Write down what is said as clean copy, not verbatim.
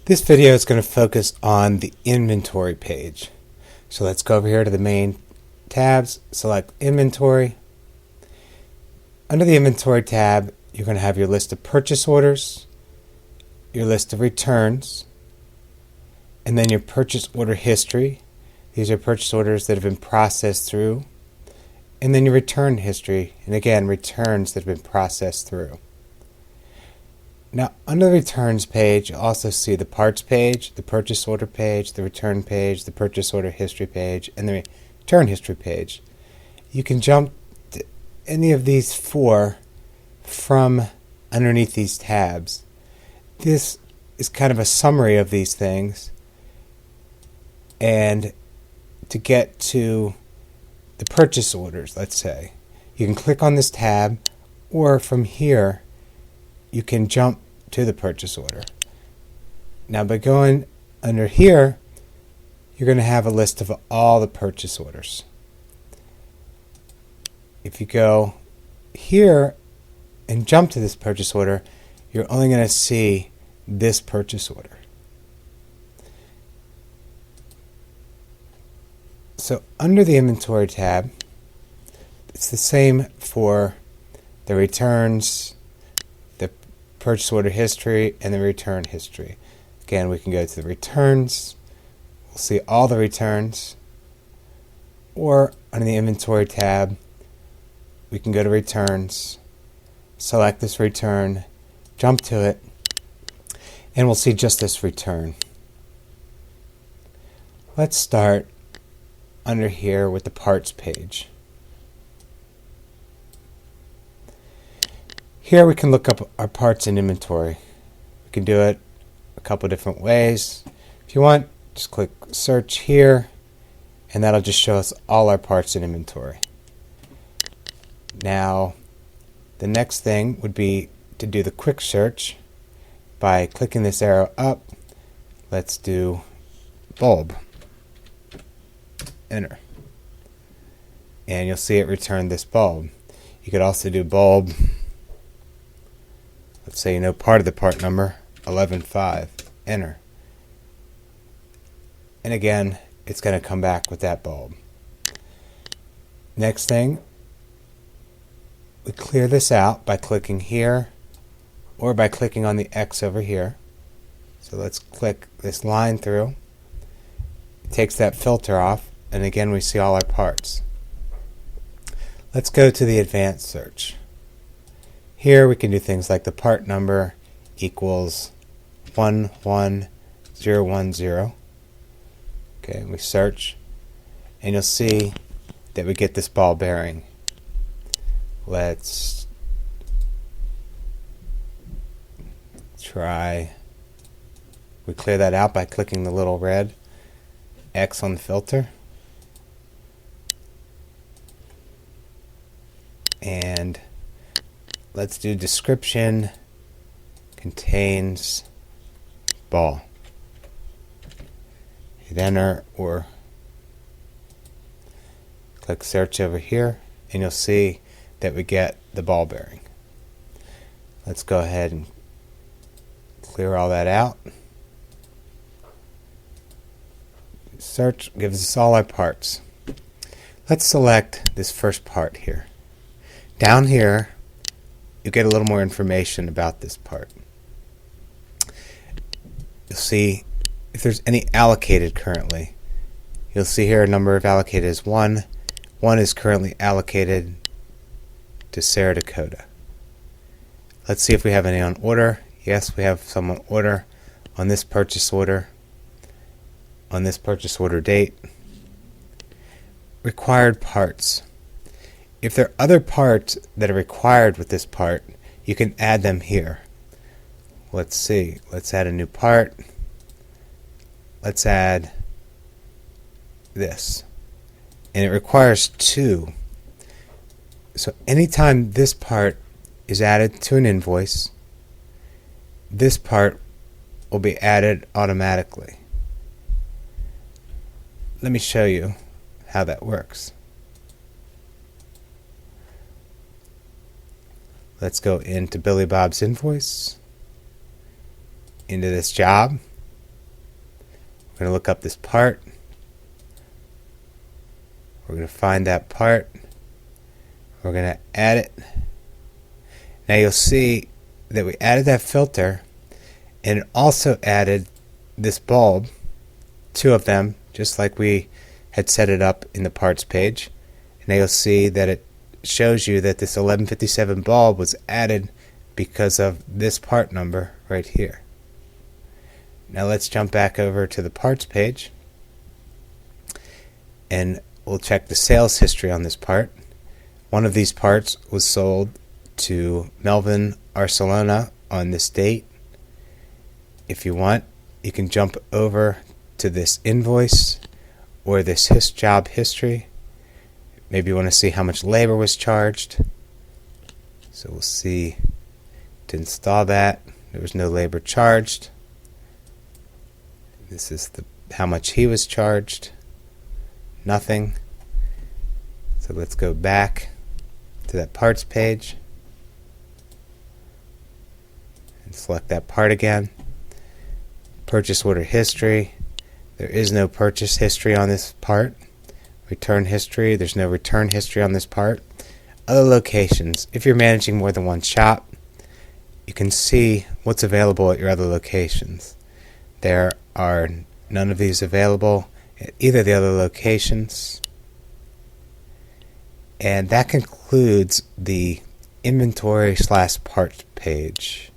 This video is going to focus on the inventory page. So let's go over here to the main tabs, select inventory. Under the inventory tab, you're going to have your list of purchase orders, your list of returns, and then your purchase order history. These are purchase orders that have been processed through. And then your return history, and again, returns that have been processed through. Now, under the returns page, you'll also see the parts page, the purchase order page, the return page, the purchase order history page, and the return history page. You can jump to any of these four from underneath these tabs. This is kind of a summary of these things. And to get to the purchase orders, let's say, you can click on this tab, or from here, you can jump to the purchase order. Now by going under here, you're going to have a list of all the purchase orders. If you go here and jump to this purchase order, you're only going to see this purchase order. So under the inventory tab, it's the same for the returns, the purchase order history, and the return history. Again, we can go to the returns. We'll see all the returns. Or under the inventory tab, we can go to returns, select this return, jump to it, and we'll see just this return. Let's start under here with the parts page. Here we can look up our parts in inventory. We can do it a couple different ways. If you want, just click search here, and that'll just show us all our parts in inventory. Now, the next thing would be to do the quick search by clicking this arrow up. Let's do bulb. Enter. And you'll see it return this bulb. You could also do bulb, let's say you know part of the part number, 11.5. Enter. And again, it's going to come back with that bulb. Next thing, we clear this out by clicking here or by clicking on the X over here. So let's click this line through. It takes that filter off, and again we see all our parts. Let's go to the advanced search. Here we can do things like the part number equals 11010. Okay, we search, and you'll see that we get this ball bearing. Let's try, we clear that out by clicking the little red X on the filter. And let's do description contains ball. Hit enter or click search over here, and you'll see that we get the ball bearing. Let's go ahead and clear all that out. Search gives us all our parts. Let's select this first part here. Down here, you get a little more information about this part. You'll see if there's any allocated currently. You'll see here a number of allocated is 1. 1 is currently allocated to Sarah Dakota. Let's see if we have any on order. Yes, we have some on order on this purchase order, on this purchase order date. Required parts. If there are other parts that are required with this part, you can add them here. Let's see. Let's add a new part. Let's add this. And it requires 2. So anytime this part is added to an invoice, this part will be added automatically. Let me show you how that works. Let's go into Billy Bob's invoice, into this job, We're going to look up this part. We're going to find that part. We're going to add it. Now you'll see that we added that filter, and it also added this bulb, two of them, just like we had set it up in the parts page. And now you'll see that it shows you that this 1157 bulb was added because of this part number right here. Now let's jump back over to the parts page, and we'll check the sales history on this part. One of these parts was sold to Melvin Arcelona on this date. If you want, you can jump over to this invoice or this job history. Maybe you want to see how much labor was charged. So we'll see to install that. There was no labor charged. This is how much he was charged. Nothing. So let's go back to that parts page and select that part again. Purchase order history. There is no purchase history on this part. Return history. There's no return history on this part. Other locations. If you're managing more than one shop, you can see what's available at your other locations. There are none of these available at either of the other locations. And that concludes the inventory/parts page.